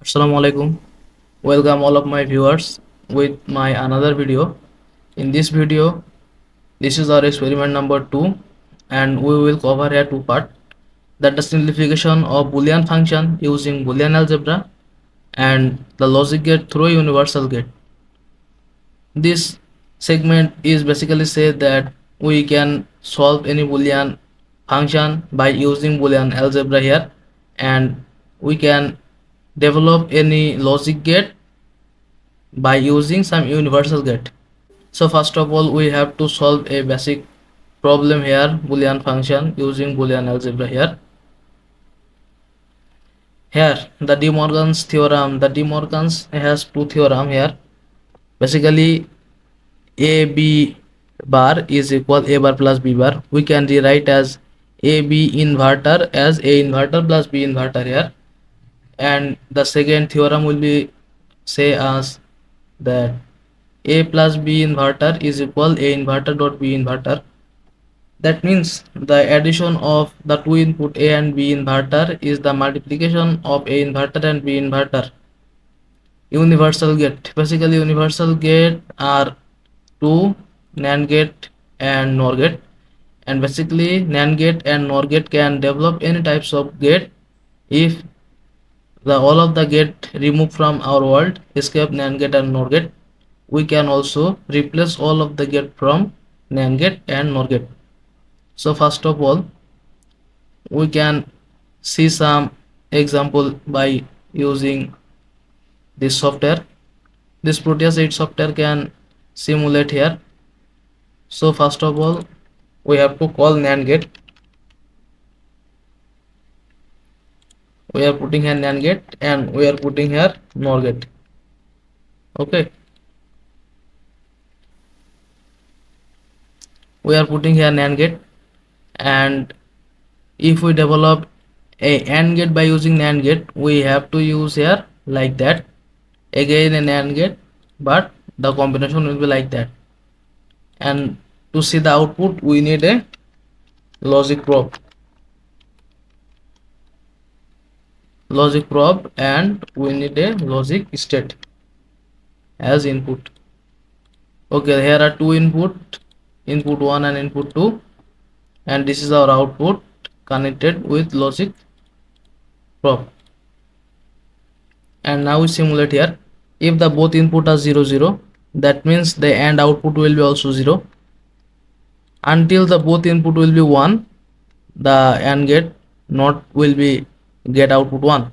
Assalamu alaikum. Welcome all of my viewers with my another video. In this video, this is our experiment number 2 and we will cover here two parts, that the simplification of Boolean function using Boolean algebra and the logic gate through universal gate. This segment is basically say that we can solve any Boolean function by using Boolean algebra here, and we can develop any logic gate by using some universal gate. So first of all, we have to solve a basic problem here, Boolean function using Boolean algebra here. Here the De Morgan's theorem, the De Morgan's has two theorem here. Basically a b bar is equal a bar plus b bar. We can rewrite as a b inverter as a inverter plus b inverter here. And the second theorem will be say as that a plus b inverter is equal a inverter dot b inverter. That means the addition of the two input a and b inverter is the multiplication of a inverter and b inverter. Universal gate, basically universal gate are two, NAND gate and NOR gate, and basically NAND gate and NOR gate can develop any types of gate if the all of the gate removed from our world, escape NAND gate and NOR gate. We can also replace all of the gate from NAND gate and NOR gate. So first of all, we can see some example by using this software. This Proteus 8 software can simulate here. So first of all, we have to call NAND gate. We are putting here NAND gate and we are putting here NOR gate. Okay, we are putting here NAND gate, and if we develop a AND gate by using NAND gate, we have to use here like that, again an AND gate, but the combination will be like that. And to see the output, we need a logic probe, and we need a logic state as input. Okay, here are two input 1 and input 2, and this is our output connected with logic probe. And now we simulate here. If the both input are 0 0, that means the AND output will be also 0. Until the both input will be 1, the AND gate not will be get output 1.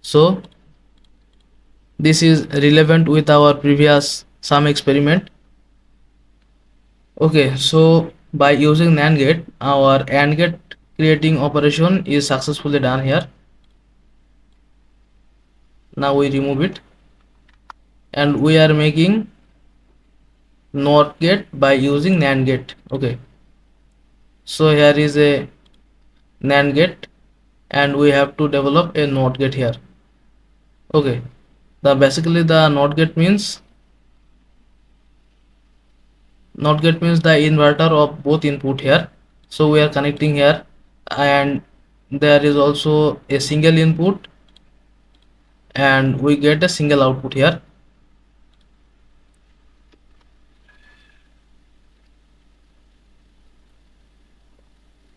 So this is relevant with our previous sum experiment. Okay, so by using NAND gate, our AND gate creating operation is successfully done here. Now we remove it, and we are making NOR gate by using NAND gate. Okay, so here is a NAND gate and we have to develop a NOT gate here. Okay, basically the NOT gate means the inverter of both input here. So we are connecting here, and there is also a single input and we get a single output here.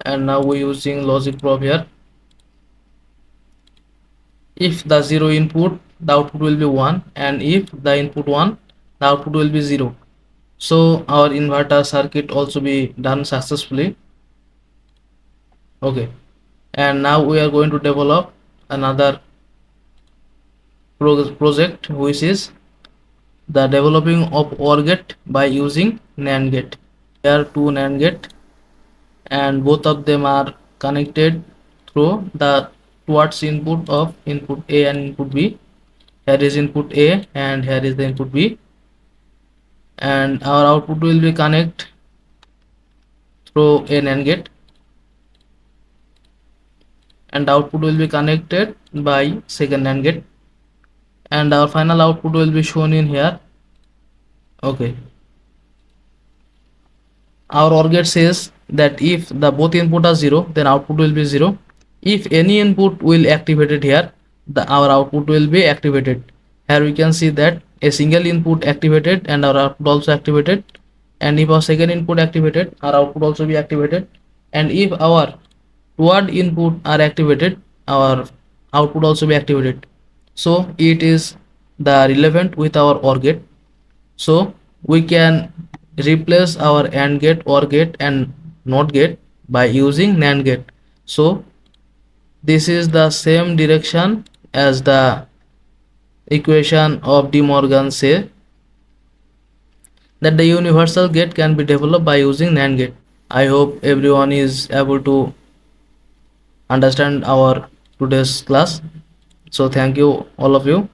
And now we're using logic probe here. If the 0 input, the output will be 1, and if the input 1, the output will be 0. So our inverter circuit also be done successfully. Okay, and now we are going to develop another project, which is the developing of OR gate by using NAND gate. There are two NAND gate, and both of them are connected through the towards input of input A and input B. Here is input A and here is the input B, and our output will be connect through a NAND gate, and output will be connected by second NAND gate, and our final output will be shown in here. Okay, our OR gate says that if the both input are 0, then output will be 0. If any input will activated here, our output will be activated. Here we can see that a single input activated and our output also activated, and if our second input activated, our output also be activated, and if our word input are activated, our output also be activated. So it is the relevant with our OR gate. So we can replace our AND gate, OR gate and NOT gate by using NAND gate. So this is the same direction as the equation of De Morgan say that the universal gate can be developed by using NAND gate. I hope everyone is able to understand our today's class. So thank you all of you.